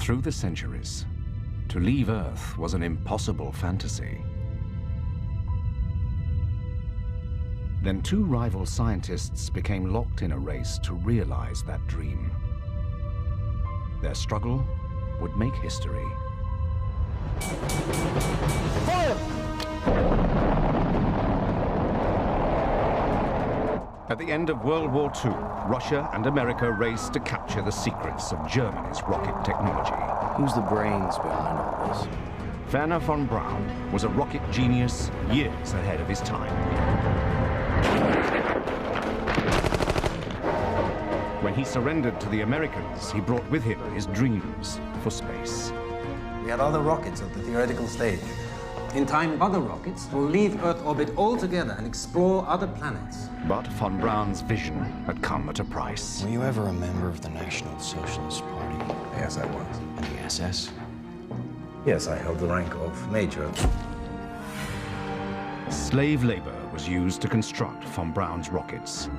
Through the centuries, to leave Earth was an impossible fantasy. Then two rival scientists became locked in a race to realize that dream. Their struggle would make history. Fire! At the end of World War II, Russia and America raced to capture the secrets of Germany's rocket technology. Who's the brains behind all this? Wernher von Braun was a rocket genius years ahead of his time. When he surrendered to the Americans, he brought with him his dreams for space. We had other rockets at the theoretical stage. In time, other rockets will leave Earth orbit altogether and explore other planets. But von Braun's vision had come at a price. Were you ever a member of the National Socialist Party? Yes, I was. And the SS? Yes, I held the rank of major. Slave labor was used to construct von Braun's rockets.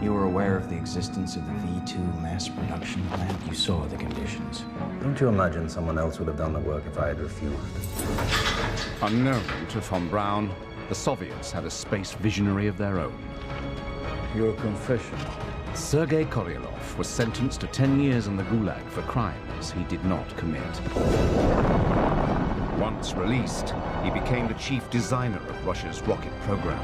You were aware of the existence of the V2 mass production plant? You saw the conditions. Don't you imagine someone else would have done the work if I had refused? Unknown to von Braun, the Soviets had a space visionary of their own. Your confession. Sergei Korolyov was sentenced to 10 years in the Gulag for crimes he did not commit. Once released, he became the chief designer of Russia's rocket program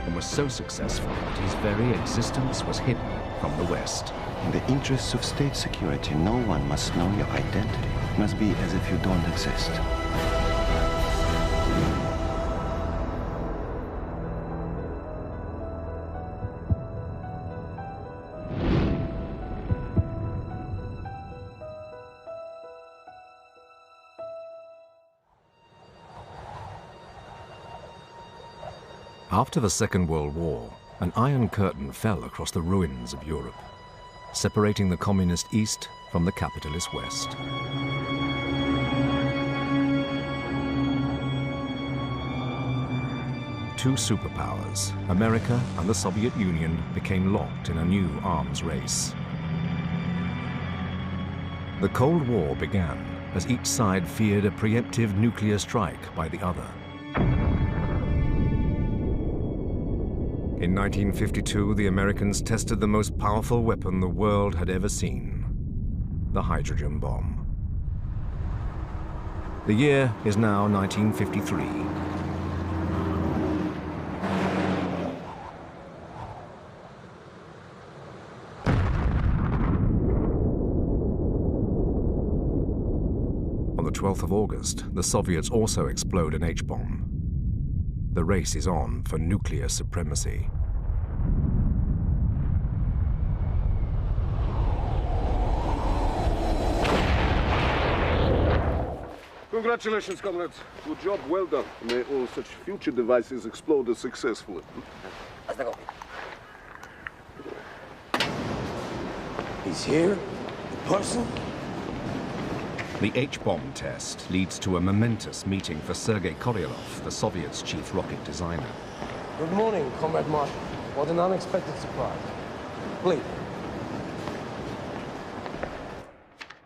and was so successful that his very existence was hidden from the West. In the interests of state security, no one must know your identity. It must be as if you don't exist. After the Second World War, an Iron Curtain fell across the ruins of Europe, separating the communist East from the capitalist West. Two superpowers, America and the Soviet Union, became locked in a new arms race. The Cold War began as each side feared a preemptive nuclear strike by the other. In 1952, the Americans tested the most powerful weapon the world had ever seen, the hydrogen bomb. The year is now 1953. On the 12th of August, the Soviets also explode an H-bomb. The race is on for nuclear supremacy. Congratulations, comrades. Good job, well done. May all such future devices explode successfully. He's here? In person? The H-bomb test leads to a momentous meeting for Sergei Korolyov, the Soviets' chief rocket designer. Good morning, Comrade Marshall. What an unexpected surprise. Please.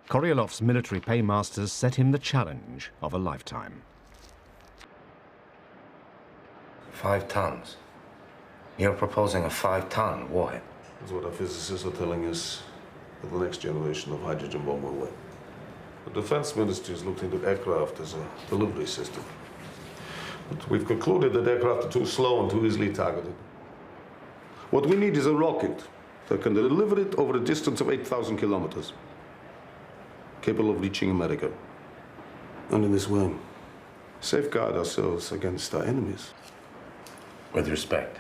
Koryolov's military paymasters set him the challenge of a lifetime. 5 tons. You're proposing a 5-ton warhead. That's what our physicists are telling us that the next generation of hydrogen bomb will win. The Defense Ministry has looked into aircraft as a delivery system. But we've concluded that aircraft are too slow and too easily targeted. What we need is a rocket that can deliver it over a distance of 8,000 kilometers, capable of reaching America. And in this way, safeguard ourselves against our enemies. With respect,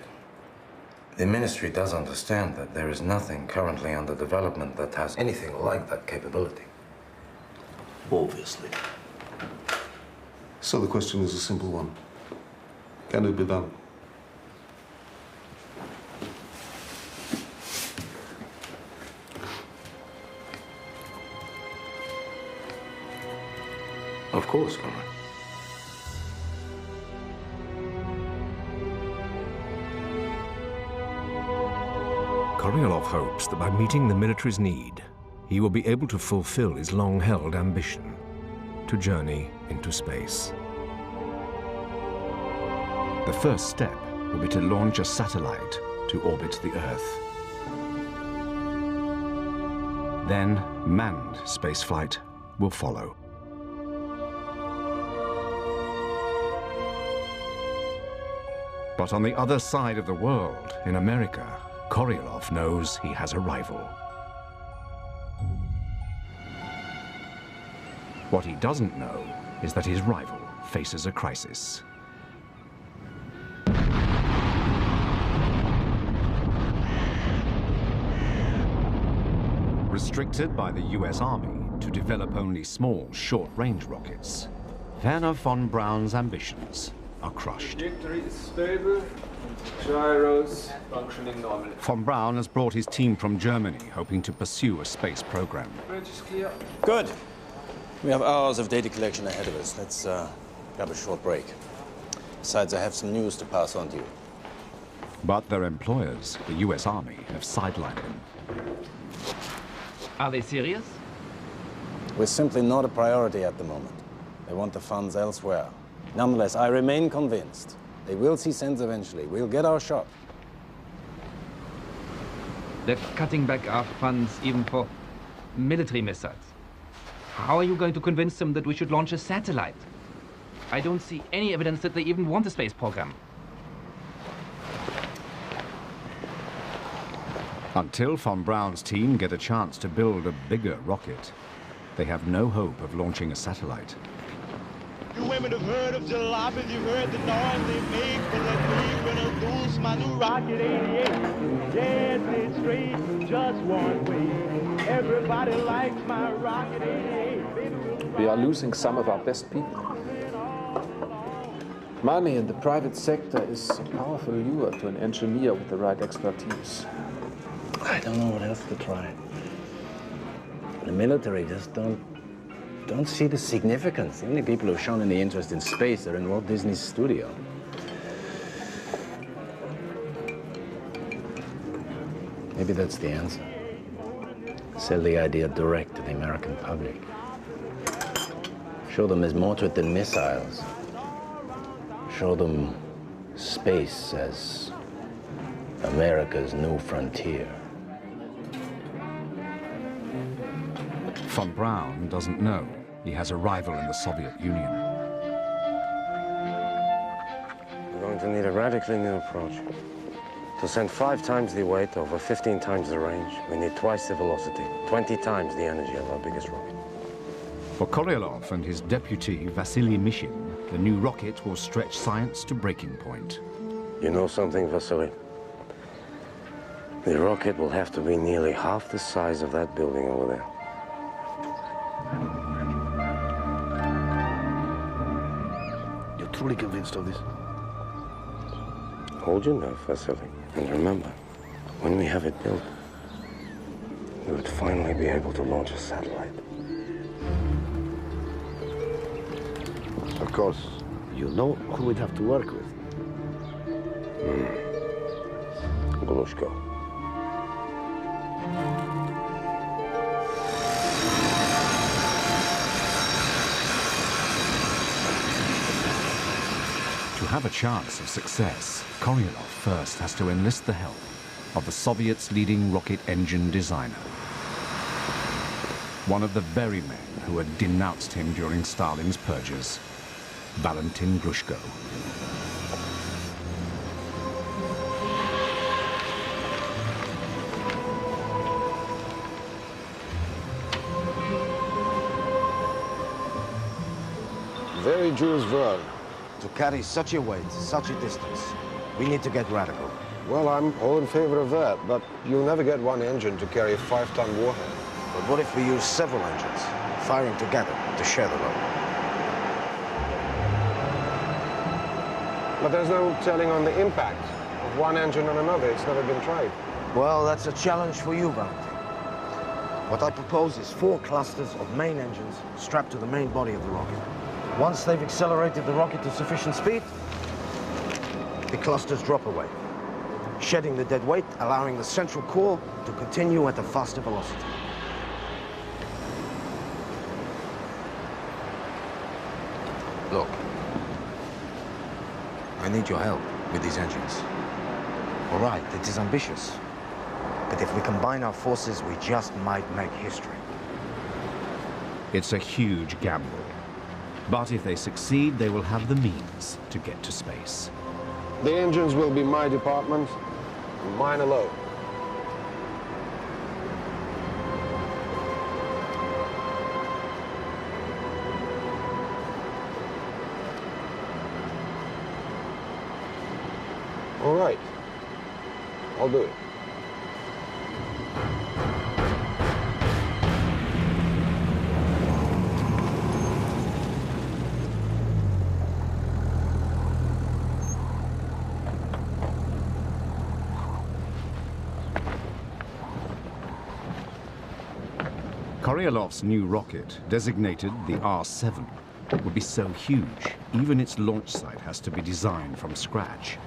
the Ministry does understand that there is nothing currently under development that has anything like that capability. Obviously. So the question is a simple one. Can it be done? Of course, Comrade. Korolyov hopes that by meeting the military's need, he will be able to fulfill his long-held ambition to journey into space. The first step will be to launch a satellite to orbit the Earth. Then, manned spaceflight will follow. But on the other side of the world, in America, Korolev knows he has a rival. What he doesn't know is that his rival faces a crisis. Restricted by the US Army to develop only small, short-range rockets, Wernher von Braun's ambitions are crushed. Trajectory is stable, gyros functioning normally. Von Braun has brought his team from Germany, hoping to pursue a space program. Bridge is clear. Good. We have hours of data collection ahead of us. Let's grab a short break. Besides, I have some news to pass on to you. But their employers, the US Army, have sidelined them. Are they serious? We're simply not a priority at the moment. They want the funds elsewhere. Nonetheless, I remain convinced they will see sense eventually. We'll get our shot. They're cutting back our funds even for military missiles. How are you going to convince them that we should launch a satellite? I don't see any evidence that they even want a space program. Until von Braun's team get a chance to build a bigger rocket, they have no hope of launching a satellite. You women have heard of jalopies, you've heard the noise they make, but let me introduce my new Rocket 88. Yes, it's straight, just one way. Everybody likes my Rocket 88. We are losing some of our best people. Money in the private sector is a powerful lure to an engineer with the right expertise. I don't know what else to try. The military just don't see the significance. The only people who've shown any interest in space are in Walt Disney's studio. Maybe that's the answer. Sell the idea direct to the American public. Show them there's more to it than missiles. Show them space as America's new frontier. Von Braun doesn't know he has a rival in the Soviet Union. We're going to need a radically new approach. To send 5 times the weight over 15 times the range, we need twice the velocity, 20 times the energy of our biggest rocket. For Korolev and his deputy, Vasily Mishin, the new rocket will stretch science to breaking point. You know something, Vasily? The rocket will have to be nearly half the size of that building over there. You're truly convinced of this? Hold your nerve, Vasily. And remember, when we have it built, we would finally be able to launch a satellite. Of course, you know who we'd have to work with. Glushko. To have a chance of success, Korolev first has to enlist the help of the Soviets' leading rocket engine designer. One of the very men who had denounced him during Stalin's purges, Valentin Glushko. Very Jules Verne. To carry such a weight, such a distance, we need to get radical. Well, I'm all in favor of that, but you'll never get one engine to carry a 5-ton warhead. But what if we use several engines, firing together to share the load? But there's no telling on the impact of one engine on another. It's never been tried. Well, that's a challenge for you, Valentin. What I propose is 4 clusters of main engines strapped to the main body of the rocket. Once they've accelerated the rocket to sufficient speed, the clusters drop away, shedding the dead weight, allowing the central core to continue at a faster velocity. I need your help with these engines. All right, it is ambitious. But if we combine our forces, we just might make history. It's a huge gamble. But if they succeed, they will have the means to get to space. The engines will be my department, and mine alone. All right, I'll do it. Koryalov's new rocket, designated the R-7, would be so huge, even its launch site has to be designed from scratch,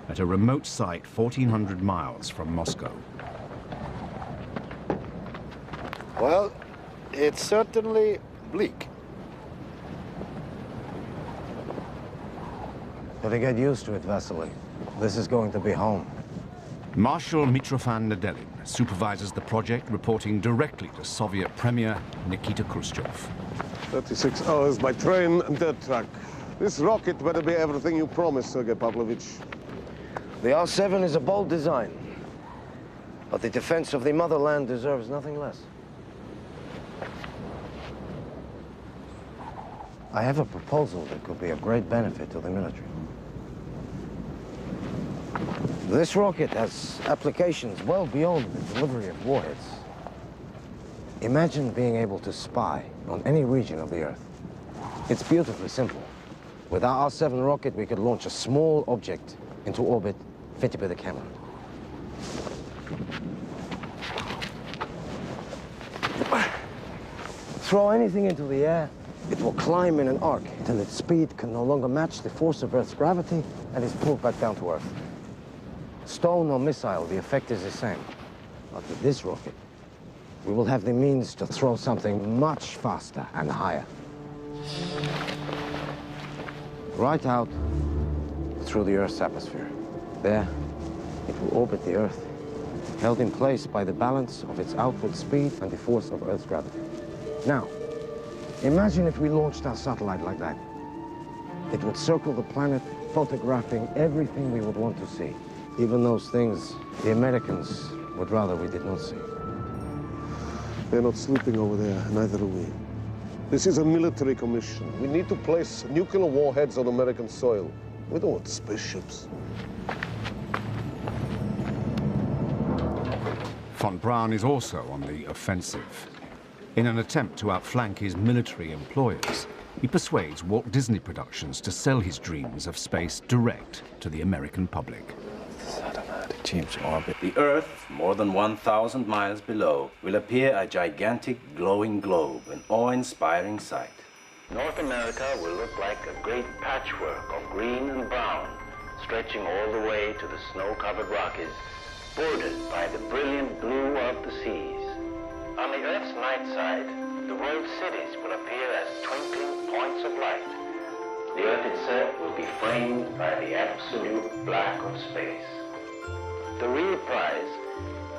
at a remote site 1,400 miles from Moscow. Well, it's certainly bleak. Better get used to it, Vasily. This is going to be home. Marshal Mitrofan Nedelin supervises the project, reporting directly to Soviet Premier Nikita Khrushchev. 36 hours by train and dirt track. This rocket better be everything you promised, Sergei Pavlovich. The R-7 is a bold design, but the defense of the motherland deserves nothing less. I have a proposal that could be of great benefit to the military. This rocket has applications well beyond the delivery of warheads. Imagine being able to spy on any region of the Earth. It's beautifully simple. With our R-7 rocket, we could launch a small object into orbit fitted with a camera. Throw anything into the air, it will climb in an arc till its speed can no longer match the force of Earth's gravity and is pulled back down to Earth. Stone or missile, the effect is the same. But with this rocket, we will have the means to throw something much faster and higher. Right out through the Earth's atmosphere. There, it will orbit the Earth, held in place by the balance of its outward speed and the force of Earth's gravity. Now, imagine if we launched our satellite like that. It would circle the planet, photographing everything we would want to see. Even those things the Americans would rather we did not see. They're not sleeping over there, neither are we. This is a military commission. We need to place nuclear warheads on American soil. We don't want spaceships. Von Braun is also on the offensive. In an attempt to outflank his military employers, he persuades Walt Disney Productions to sell his dreams of space direct to the American public. Change orbit. The Earth, more than 1,000 miles below, will appear a gigantic glowing globe, an awe-inspiring sight. North America will look like a great patchwork of green and brown, stretching all the way to the snow-covered Rockies, bordered by the brilliant blue of the seas. On the Earth's night side, the world's cities will appear as twinkling points of light. The Earth itself will be framed by the absolute black of space. The real prize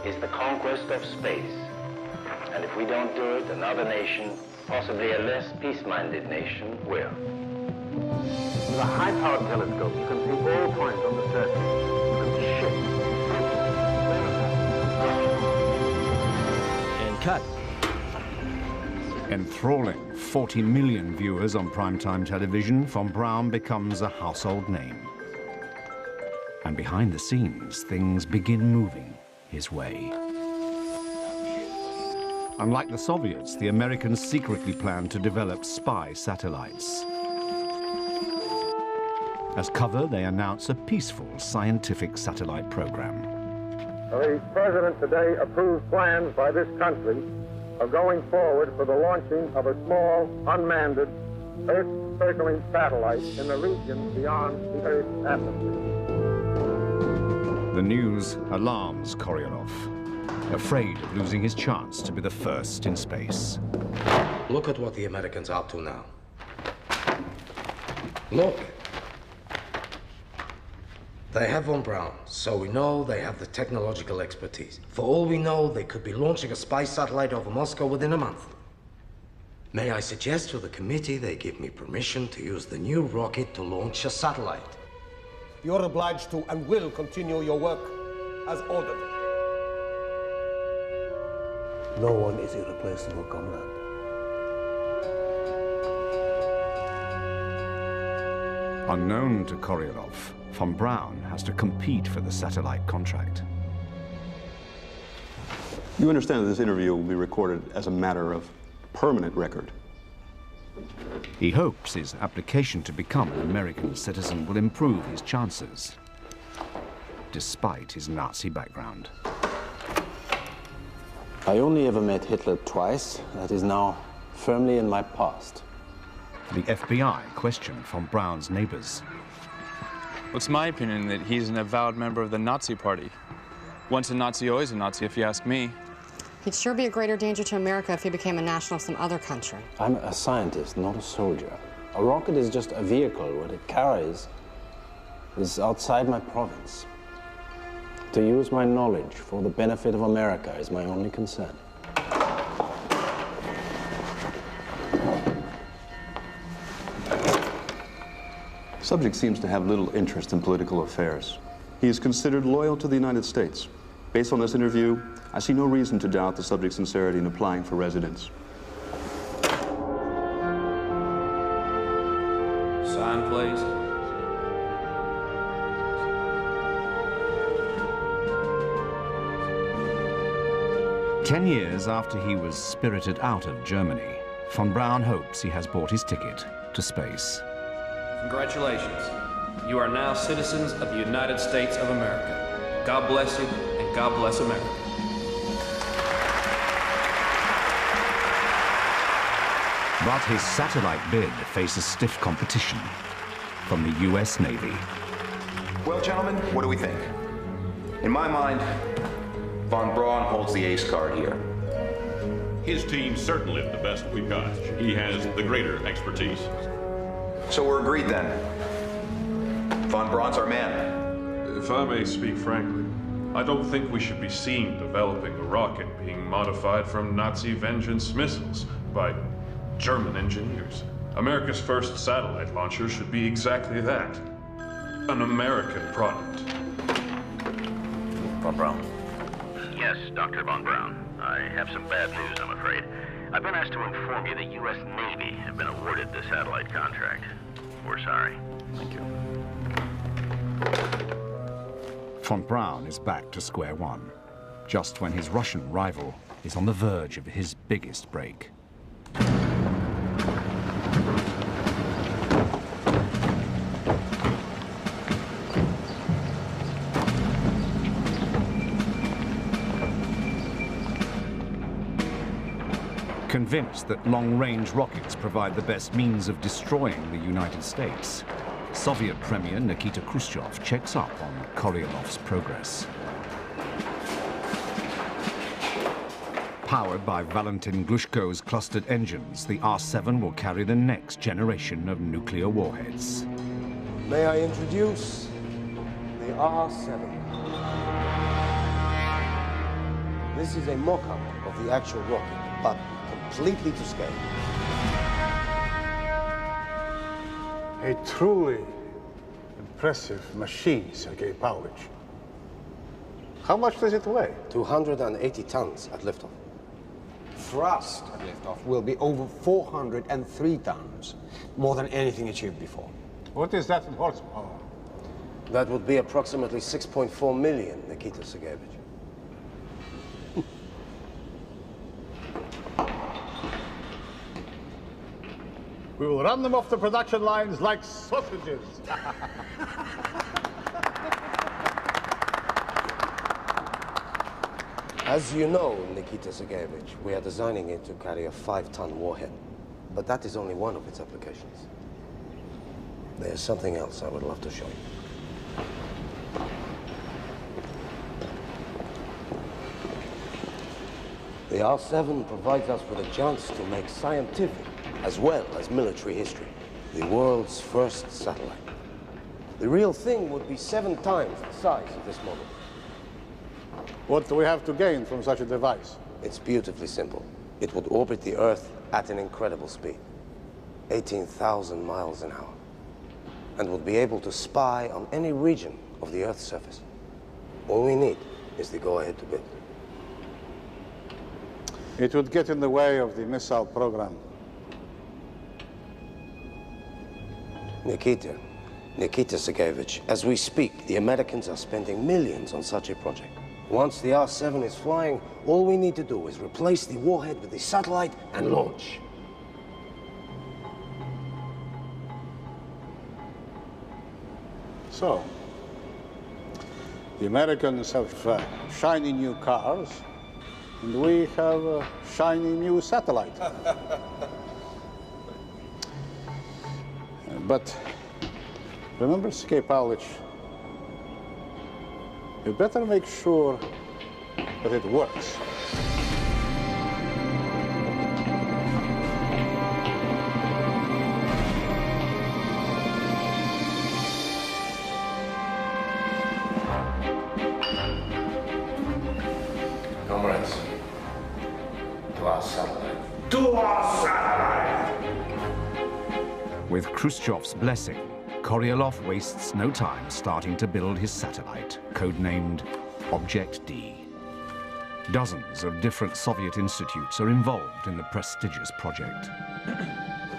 is the conquest of space. And if we don't do it, another nation, possibly a less peace-minded nation, will. With a high-powered telescope, you can see all points on the surface. You can see ships. And cut. Enthralling 40 million viewers on primetime television, Von Braun becomes a household name. And behind the scenes, things begin moving his way. Unlike the Soviets, the Americans secretly planned to develop spy satellites. As cover, they announce a peaceful scientific satellite program. The President today approved plans by this country of going forward for the launching of a small, unmanned, Earth-circling satellite in the region beyond the Earth's atmosphere. The news alarms Koryolov, afraid of losing his chance to be the first in space. Look at what the Americans are up to now. Look. They have von Braun, so we know they have the technological expertise. For all we know, they could be launching a spy satellite over Moscow within a month. May I suggest to the committee they give me permission to use the new rocket to launch a satellite? You're obliged to and will continue your work as ordered. No one is irreplaceable, comrade. Unknown to Koryolov, von Braun has to compete for the satellite contract. You understand that this interview will be recorded as a matter of permanent record. He hopes his application to become an American citizen will improve his chances, despite his Nazi background. I only ever met Hitler twice. That is now firmly in my past. The FBI questioned von Braun's neighbors. It's my opinion that he's an avowed member of the Nazi Party. Once a Nazi, always a Nazi, if you ask me. He'd sure be a greater danger to America if he became a national of some other country. I'm a scientist, not a soldier. A rocket is just a vehicle. What it carries is outside my province. To use my knowledge for the benefit of America is my only concern. Subject seems to have little interest in political affairs. He is considered loyal to the United States. Based on this interview, I see no reason to doubt the subject's sincerity in applying for residence. Sign, please. Ten years after he was spirited out of Germany, von Braun hopes he has bought his ticket to space. Congratulations. You are now citizens of the United States of America. God bless you, and God bless America. But his satellite bid faces stiff competition from the US Navy. Well, gentlemen, what do we think? In my mind, von Braun holds the ace card here. His team's certainly the best we've got. He has the greater expertise. So we're agreed then. Von Braun's our man. If I may speak frankly, I don't think we should be seen developing a rocket being modified from Nazi vengeance missiles by German engineers. America's first satellite launcher should be exactly that. An American product. Von Braun. Yes, Dr. Von Braun. I have some bad news, I'm afraid. I've been asked to inform you the U.S. Navy have been awarded the satellite contract. We're sorry. Thank you. Von Braun is back to square one, just when his Russian rival is on the verge of his biggest break. Convinced that long-range rockets provide the best means of destroying the United States, Soviet Premier Nikita Khrushchev checks up on Koryolov's progress. Powered by Valentin Glushko's clustered engines, the R-7 will carry the next generation of nuclear warheads. May I introduce the R-7. This is a mock-up of the actual rocket, but completely to scale. A truly impressive machine, Sergei Pavlovich. How much does it weigh? 280 tons at liftoff. Thrust at liftoff will be over 403 tons, more than anything achieved before. What is that in horsepower? That would be approximately 6.4 million, Nikita Sergeyevich. We will run them off the production lines like sausages. As you know, Nikita Sergeyevich, we are designing it to carry a 5-ton warhead. But that is only one of its applications. There's something else I would love to show you. The R-7 provides us with a chance to make scientific as well as military history. The world's first satellite. The real thing would be 7 times the size of this model. What do we have to gain from such a device? It's beautifully simple. It would orbit the Earth at an incredible speed, 18,000 miles an hour, and would be able to spy on any region of the Earth's surface. All we need is the go-ahead to build. It would get in the way of the missile program. Nikita Sergeyevich, as we speak, the Americans are spending millions on such a project. Once the R-7 is flying, all we need to do is replace the warhead with the satellite and launch. So, the Americans have shiny new cars, and we have a shiny new satellite. But remember, Sergei Pavlovich, you better make sure that it works. Comrades, to our satellite. To our satellite! With Khrushchev's blessing, Korolyov wastes no time starting to build his satellite, codenamed Object D. Dozens of different Soviet institutes are involved in the prestigious project.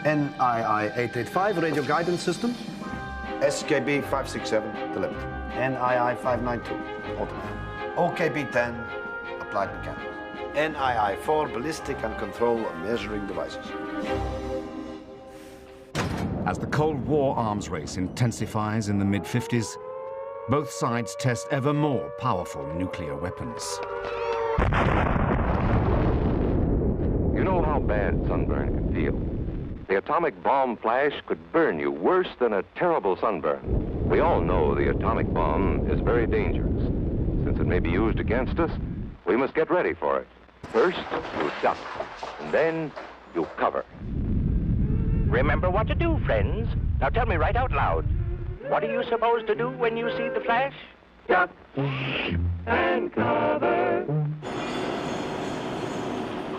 NII-885 radio guidance system. SKB-567 delivered. NII-592 automatic. OKB-10 applied mechanical. NII-4 ballistic and control and measuring devices. As the Cold War arms race intensifies in the mid-50s, both sides test ever more powerful nuclear weapons. You know how bad sunburn can feel. The atomic bomb flash could burn you worse than a terrible sunburn. We all know the atomic bomb is very dangerous. Since it may be used against us, we must get ready for it. First, you duck, and then you cover. Remember what to do, friends. Now tell me right out loud. What are you supposed to do when you see the flash? Duck and cover.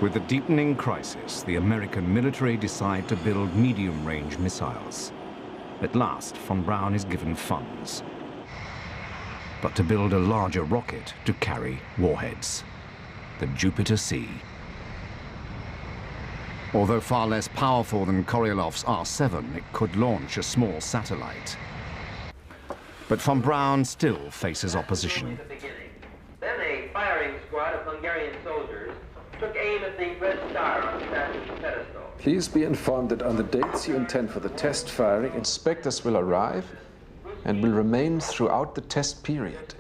With the deepening crisis, the American military decide to build medium-range missiles. At last, von Braun is given funds, but to build a larger rocket to carry warheads, the Jupiter C. Although far less powerful than Korolyov's R-7, it could launch a small satellite. But von Braun still faces opposition. Then a firing squad of Hungarian soldiers took aim at the red star on the statue's pedestal. Please be informed that on the dates you intend for the test firing, inspectors will arrive and will remain throughout the test period.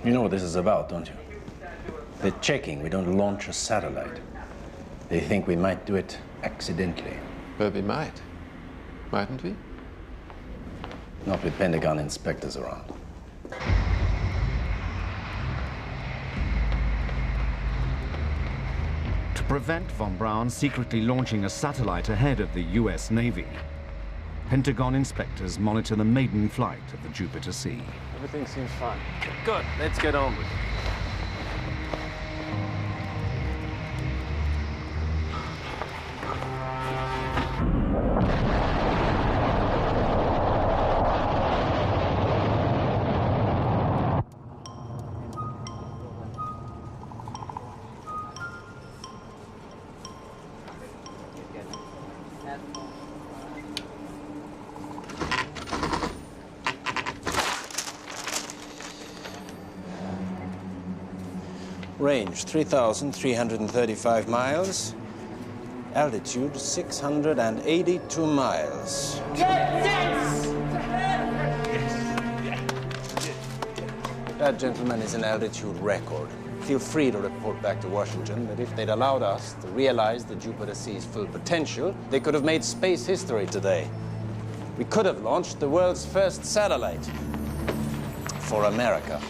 You know what this is about, don't you? They're checking we don't launch a satellite. They think we might do it accidentally. Well, we might. Mightn't we? Not with Pentagon inspectors around. To prevent von Braun secretly launching a satellite ahead of the US Navy, Pentagon inspectors monitor the maiden flight of the Jupiter C. Everything seems fine. Good, let's get on with it. Range 3,335 miles. Altitude 682 miles. That, gentlemen, is an altitude record. Feel free to report back to Washington that if they'd allowed us to realize the Jupiter C's full potential, they could have made space history today. We could have launched the world's first satellite for America.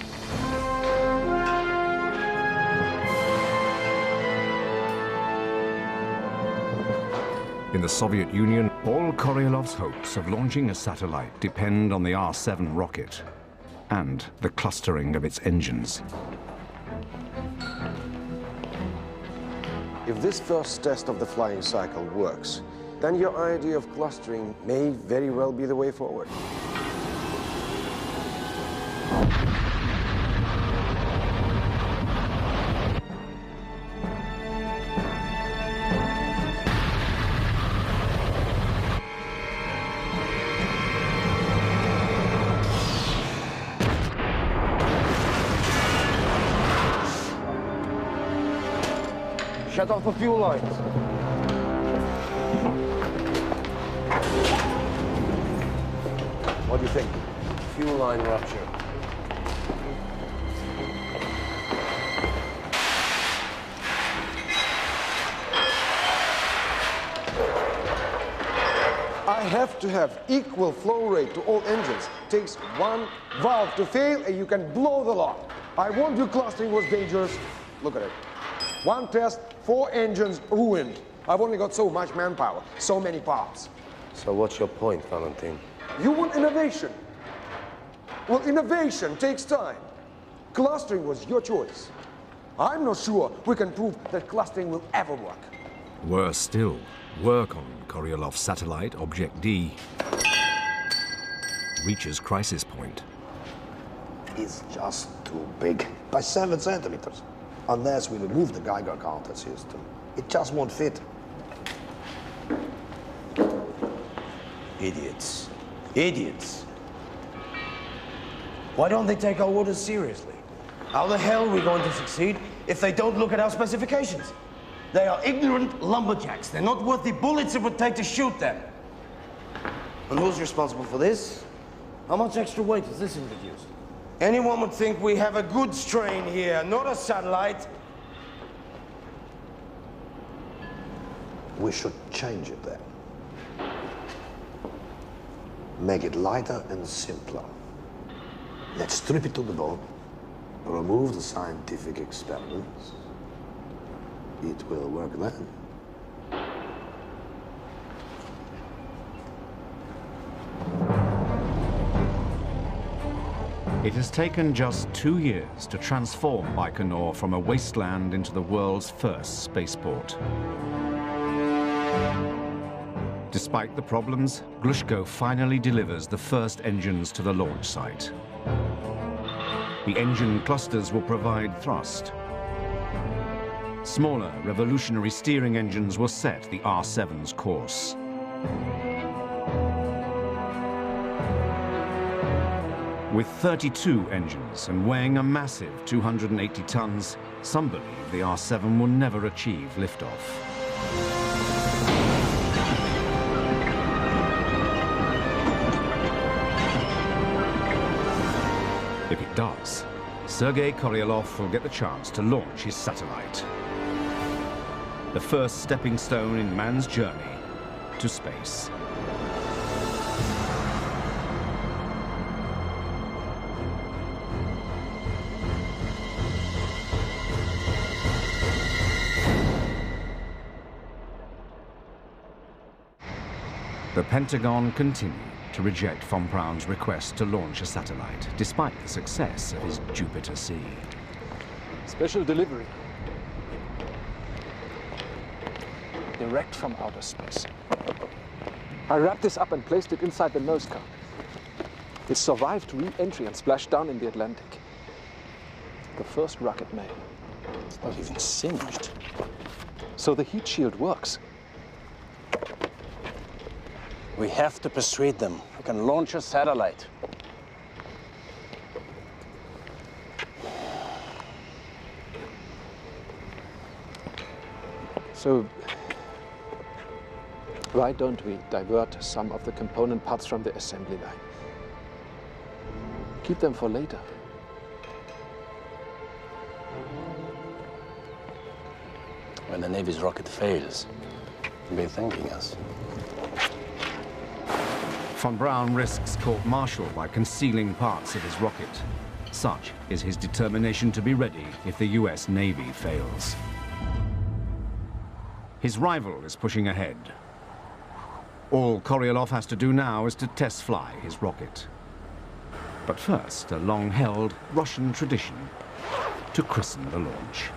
In the Soviet Union, all Koryalov's hopes of launching a satellite depend on the R-7 rocket and the clustering of its engines. If this first test of the flying cycle works, then your idea of clustering may very well be the way forward. Shut off the fuel lines. What do you think? Fuel line rupture. I have to have equal flow rate to all engines. Takes one valve to fail and you can blow the lot. I warned you clustering was dangerous. Look at it. One test, 4 engines ruined. I've only got so much manpower, so many parts. So what's your point, Valentin? You want innovation. Well, innovation takes time. Clustering was your choice. I'm not sure we can prove that clustering will ever work. Worse still, work on Koryalov's satellite, Object D, reaches crisis point. It's just too big, by 7 centimeters. Unless we remove the Geiger counter system, it just won't fit. Idiots. Idiots. Why don't they take our orders seriously? How the hell are we going to succeed if they don't look at our specifications? They are ignorant lumberjacks. They're not worth the bullets it would take to shoot them. And who's responsible for this? How much extra weight has this introduced? Anyone would think we have a good strain here, not a satellite. We should change it then. Make it lighter and simpler. Let's strip it to the bone, remove the scientific experiments. It will work then. It has taken just 2 years to transform Baikonur from a wasteland into the world's first spaceport. Despite the problems, Glushko finally delivers the first engines to the launch site. The engine clusters will provide thrust. Smaller, revolutionary steering engines will set the R-7's course. With 32 engines and weighing a massive 280 tons, some believe the R-7 will never achieve liftoff. If it does, Sergei Koryalov will get the chance to launch his satellite. The first stepping stone in man's journey to space. The Pentagon continued to reject von Braun's request to launch a satellite, despite the success of his Jupiter-C. Special delivery. Direct from outer space. I wrapped this up and placed it inside the nose cone. It survived re-entry and splashed down in the Atlantic. The first rocket made. It's not even singed. So the heat shield works. We have to persuade them. We can launch a satellite. So, why don't we divert some of the component parts from the assembly line? Keep them for later. When the Navy's rocket fails, they'll be thanking us. Von Braun risks court-martial by concealing parts of his rocket. Such is his determination to be ready if the US Navy fails. His rival is pushing ahead. All Korolyov has to do now is to test fly his rocket. But first, a long-held Russian tradition to christen the launch.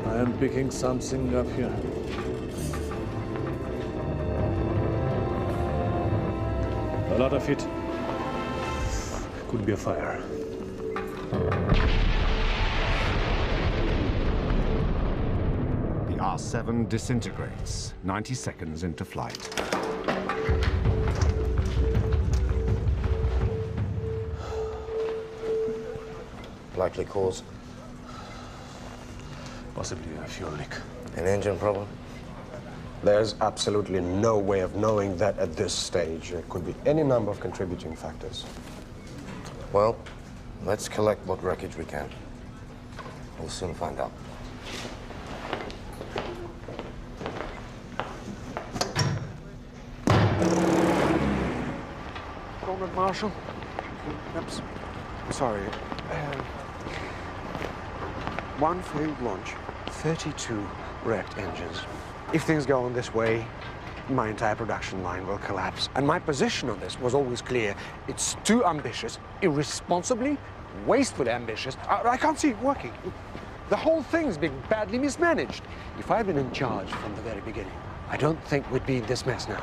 I am picking something up here. A lot of it could be a fire. The R-7 disintegrates 90 seconds into flight. Likely cause? Possibly a fuel leak. An engine problem? There's absolutely no way of knowing that at this stage. There could be any number of contributing factors. Well, let's collect what wreckage we can. We'll soon find out. Comrade Marshal? Oops. Sorry. One failed launch, 32 wrecked engines. If things go on this way, my entire production line will collapse. And my position on this was always clear. It's too ambitious, irresponsibly, wastefully ambitious. I can't see it working. The whole thing's being badly mismanaged. If I'd been in charge from the very beginning, I don't think we'd be in this mess now.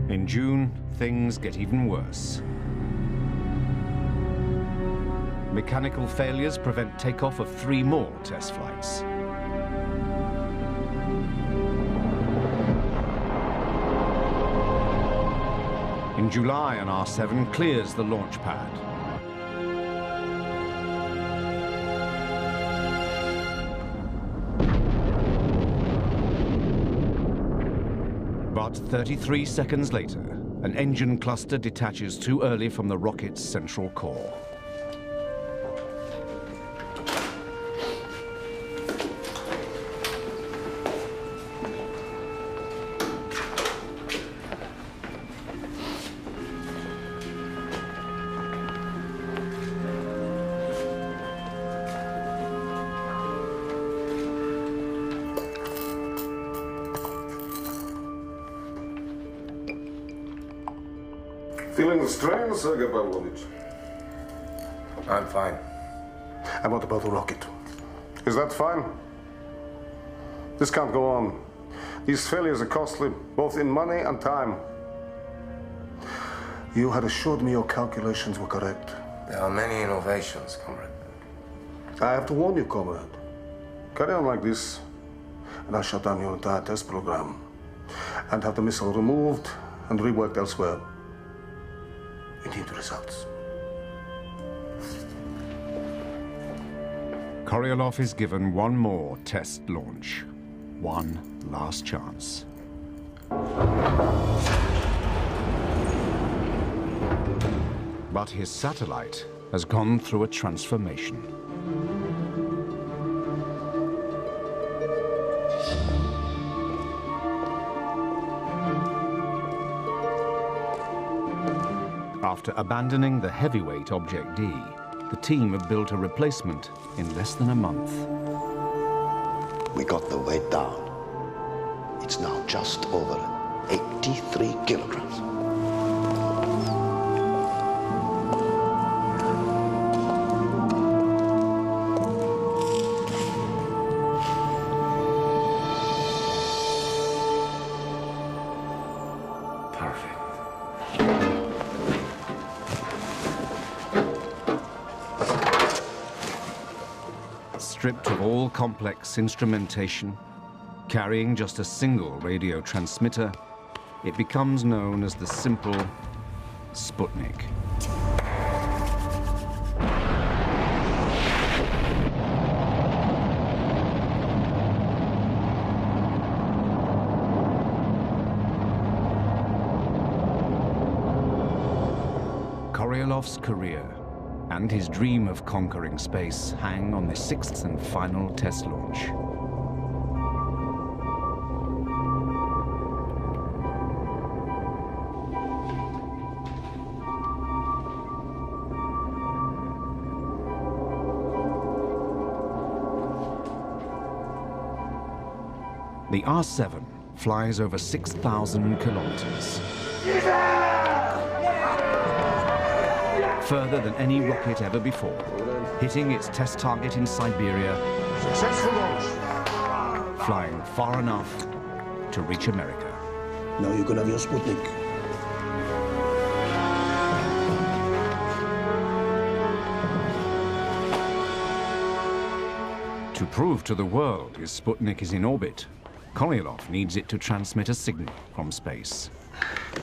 In June, things get even worse. Mechanical failures prevent takeoff of 3 more test flights. In July, an R-7 clears the launch pad. But 33 seconds later, an engine cluster detaches too early from the rocket's central core. Feeling the strain, Sergei Pavlovich? I'm fine. And what about the rocket? Is that fine? This can't go on. These failures are costly, both in money and time. You had assured me your calculations were correct. There are many innovations, comrade. I have to warn you, comrade. Carry on like this, and I'll shut down your entire test program and have the missile removed and reworked elsewhere. We need results. Korolyov is given one more test launch. One last chance. But his satellite has gone through a transformation. After abandoning the heavyweight Object D, the team have built a replacement in less than a month. We got the weight down. It's now just over 83 kilograms. Stripped of all complex instrumentation, carrying just a single radio transmitter, it becomes known as the simple Sputnik. Koryalov's career and his dream of conquering space hang on the 6th and final test launch. The R-7 flies over 6,000 kilometers. Further than any rocket ever before, hitting its test target in Siberia, Successful launch. Flying far enough to reach America. Now you can have your Sputnik. To prove to the world his Sputnik is in orbit, Koryalov needs it to transmit a signal from space.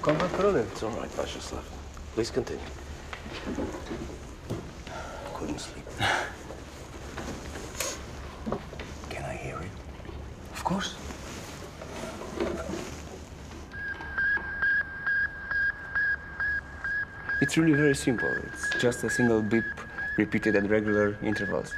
Combat Colonel. It's all right, Vashislav. Please continue. Couldn't sleep. Can I hear it? Of course. It's really very simple. It's just a single beep repeated at regular intervals.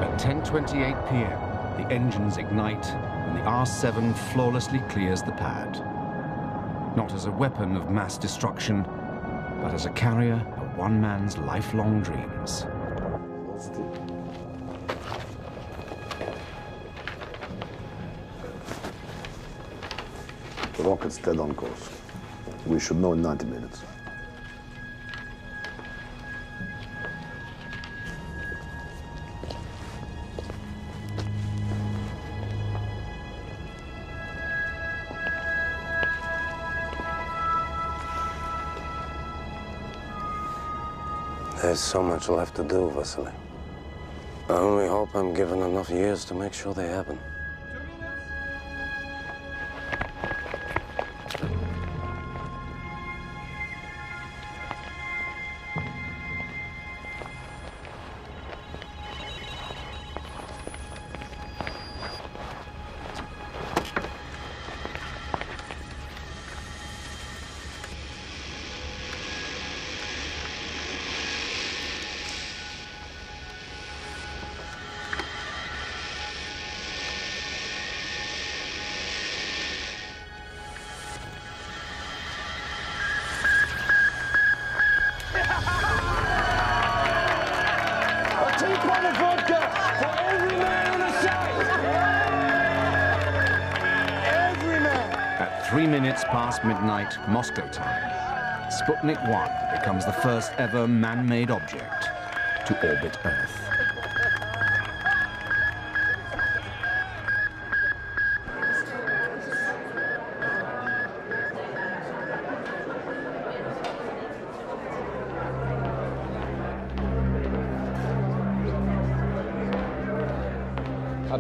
At 10:28 p.m., the engines ignite and the R-7 flawlessly clears the pad. Not as a weapon of mass destruction, but as a carrier of one man's lifelong dreams. The rocket's dead on course. We should know in 90 minutes. There's so much left to do, Vasily. I only hope I'm given enough years to make sure they happen. At 3 minutes past midnight, Moscow time, Sputnik 1 becomes the first ever man-made object to orbit Earth.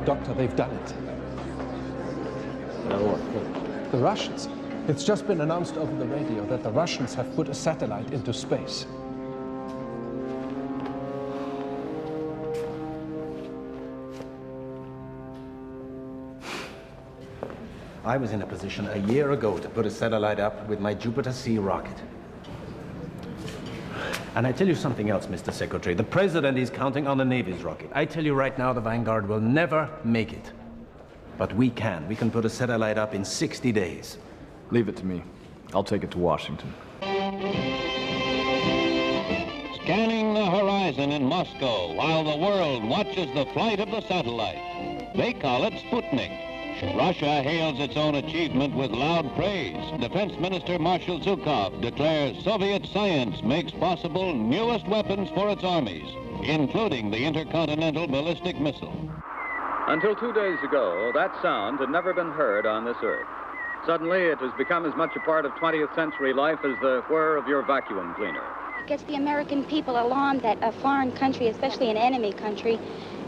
Doctor, they've done it. Now what? The Russians. It's just been announced over the radio that the Russians have put a satellite into space. I was in a position a year ago to put a satellite up with my Jupiter C rocket. And I tell you something else, Mr. Secretary. The President is counting on the Navy's rocket. I tell you right now, the Vanguard will never make it. But we can. We can put a satellite up in 60 days. Leave it to me. I'll take it to Washington. Scanning the horizon in Moscow while the world watches the flight of the satellite. They call it Sputnik. Russia hails its own achievement with loud praise. Defense Minister Marshal Zhukov declares Soviet science makes possible newest weapons for its armies, including the intercontinental ballistic missile. Until 2 days ago, that sound had never been heard on this earth. Suddenly, it has become as much a part of 20th century life as the whir of your vacuum cleaner. It gets the American people alarmed that a foreign country, especially an enemy country,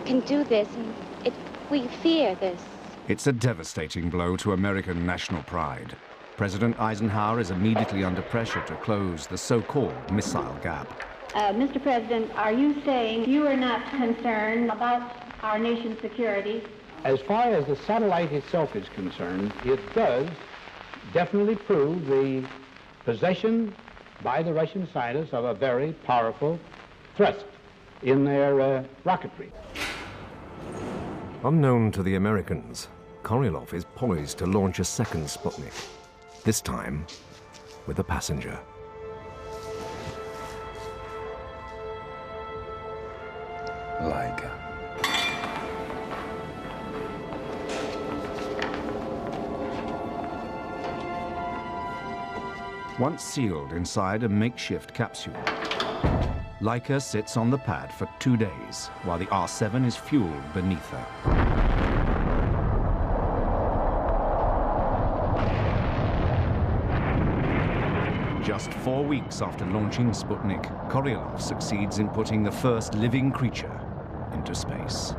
can do this, and we fear this. It's a devastating blow to American national pride. President Eisenhower is immediately under pressure to close the so-called missile gap. Mr. President, are you saying you are not concerned about our nation's security? As far as the satellite itself is concerned, it does definitely prove the possession by the Russian scientists of a very powerful thrust in their rocketry. Unknown to the Americans, Korolyov is poised to launch a second Sputnik, this time with a passenger. Laika. Once sealed inside a makeshift capsule, Laika sits on the pad for 2 days while the R-7 is fueled beneath her. Just 4 weeks after launching Sputnik, Korolyov succeeds in putting the first living creature into space.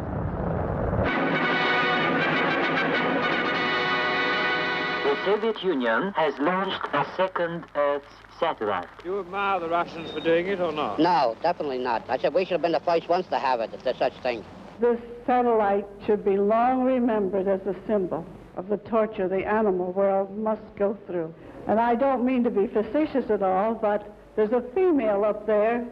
The Soviet Union has launched a second Earth satellite. Do you admire the Russians for doing it or not? No, definitely not. I said we should have been the first ones to have it, if there's such thing. This satellite should be long remembered as a symbol of the torture the animal world must go through. And I don't mean to be facetious at all, but there's a female up there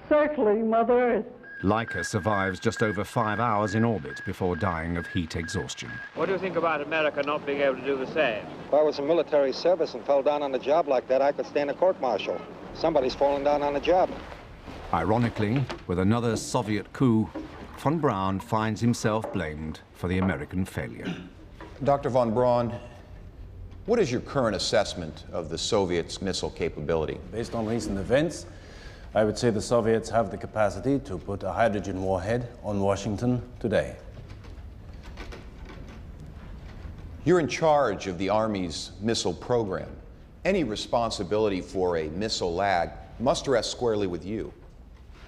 circling Mother Earth. Laika survives just over 5 hours in orbit before dying of heat exhaustion. What do you think about America not being able to do the same? If I was in military service and fell down on a job like that, I could stand a court-martial. Somebody's fallen down on a job. Ironically, with another Soviet coup, von Braun finds himself blamed for the American failure. Dr. von Braun, what is your current assessment of the Soviets' missile capability? Based on recent events, I would say the Soviets have the capacity to put a hydrogen warhead on Washington today. You're in charge of the Army's missile program. Any responsibility for a missile lag must rest squarely with you.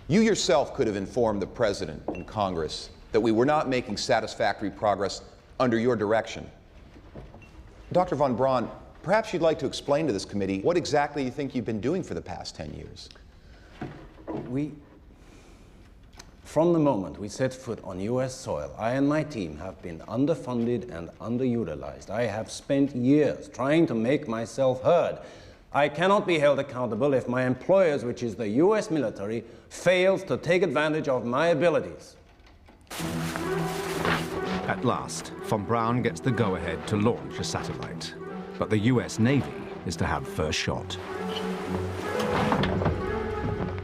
You yourself could have informed the President and Congress that we were not making satisfactory progress under your direction. Dr. von Braun, perhaps you'd like to explain to this committee what exactly you think you've been doing for the past 10 years. From the moment we set foot on US soil, I and my team have been underfunded and underutilized. I have spent years trying to make myself heard. I cannot be held accountable if my employers, which is the US military, fails to take advantage of my abilities. At last, von Braun gets the go-ahead to launch a satellite. But the US Navy is to have first shot.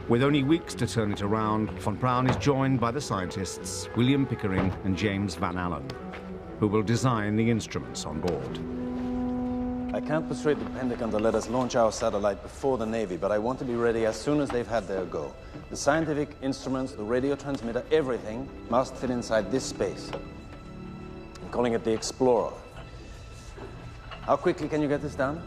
With only weeks to turn it around, von Braun is joined by the scientists William Pickering and James Van Allen, who will design the instruments on board. I can't persuade the Pentagon to let us launch our satellite before the Navy, but I want to be ready as soon as they've had their go. The scientific instruments, the radio transmitter, everything must fit inside this space. I'm calling it the Explorer. How quickly can you get this done?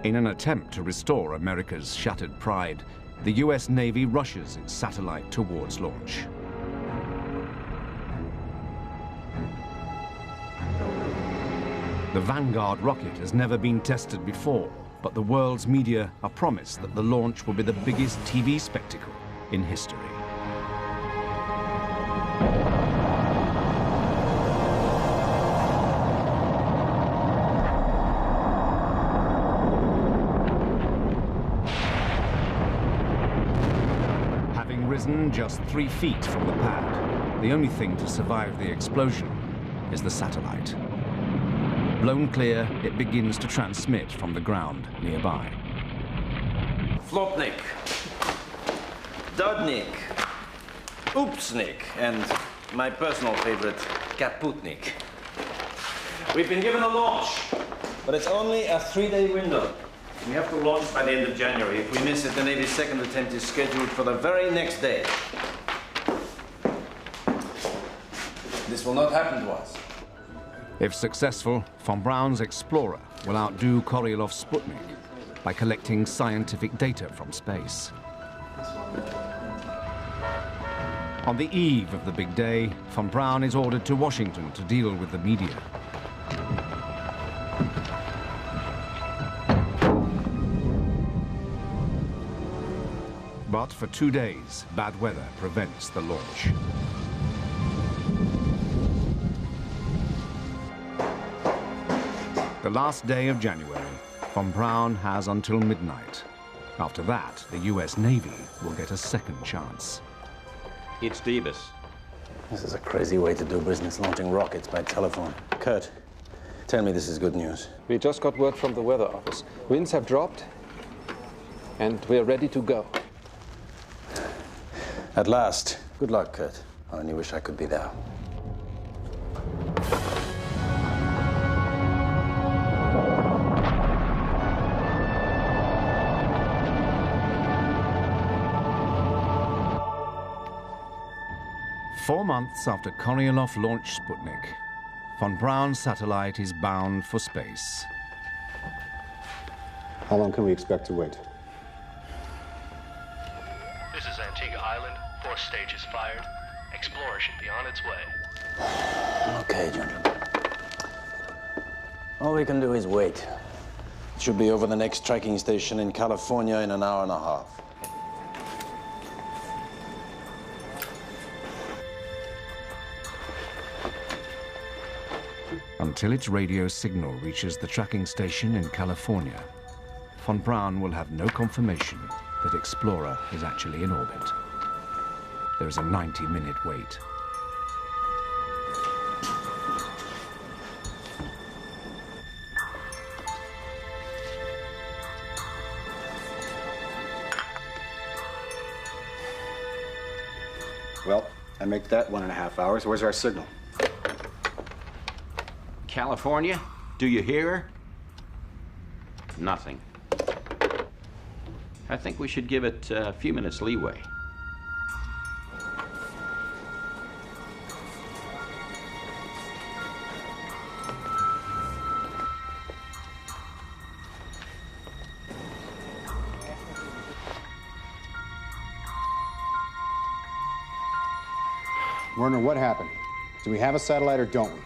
In an attempt to restore America's shattered pride, the US Navy rushes its satellite towards launch. The Vanguard rocket has never been tested before, but the world's media are promised that the launch will be the biggest TV spectacle in history. Having risen just 3 feet from the pad, the only thing to survive the explosion is the satellite. Blown clear, it begins to transmit from the ground nearby. Flopnik, Dudnik, Oopsnik, and my personal favorite, Kaputnik. We've been given a launch, but it's only a 3-day window. We have to launch by the end of January. If we miss it, the Navy's second attempt is scheduled for the very next day. This will not happen to us. If successful, von Braun's Explorer will outdo Koryalov's Sputnik by collecting scientific data from space. On the eve of the big day, von Braun is ordered to Washington to deal with the media. But for 2 days, bad weather prevents the launch. The last day of January, von Braun has until midnight. After that, the US Navy will get a second chance. It's Davis. This is a crazy way to do business, launching rockets by telephone. Kurt, tell me this is good news. We just got word from the weather office. Winds have dropped, and we're ready to go. At last. Good luck, Kurt. I only wish I could be there. Four months after Korolyov launched Sputnik, von Braun's satellite is bound for space. How long can we expect to wait? This is Antigua Island. 4th stage is fired. Explorer should be on its way. Okay, gentlemen. All we can do is wait. It should be over the next tracking station in California in an hour and a half. Until its radio signal reaches the tracking station in California, von Braun will have no confirmation that Explorer is actually in orbit. There is a 90-minute wait. Well, I make that 1.5 hours. Where's our signal? California? Do you hear her? Nothing. I think we should give it a few minutes leeway. Werner, what happened? Do we have a satellite or don't we?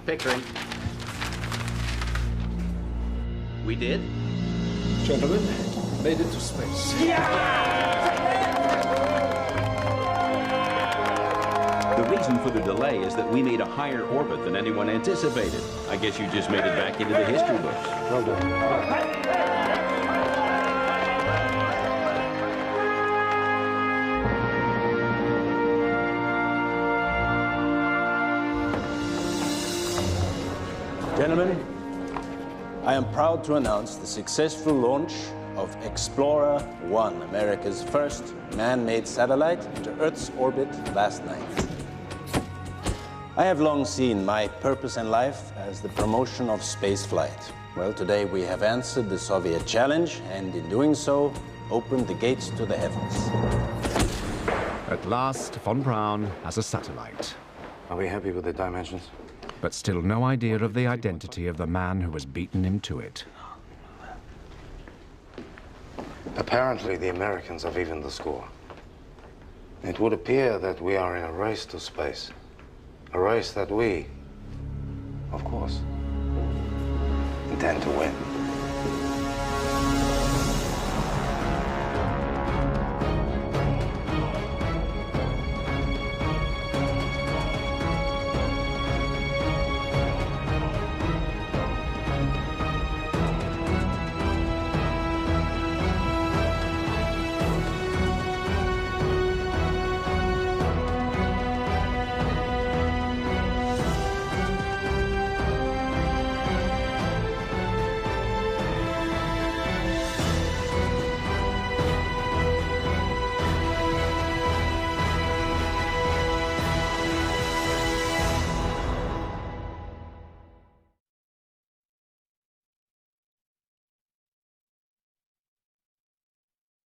Pickering. We did? Gentlemen, made it to space. The reason for the delay is that we made a higher orbit than anyone anticipated. I guess you just made it back into the history books. Well done. Gentlemen, I am proud to announce the successful launch of Explorer 1, America's first man-made satellite, into Earth's orbit last night. I have long seen my purpose in life as the promotion of space flight. Well, today we have answered the Soviet challenge, and in doing so, opened the gates to the heavens. At last, von Braun has a satellite. Are we happy with the dimensions? But still no idea of the identity of the man who has beaten him to it. Apparently, the Americans have evened the score. It would appear that we are in a race to space. A race that we, of course, intend to win.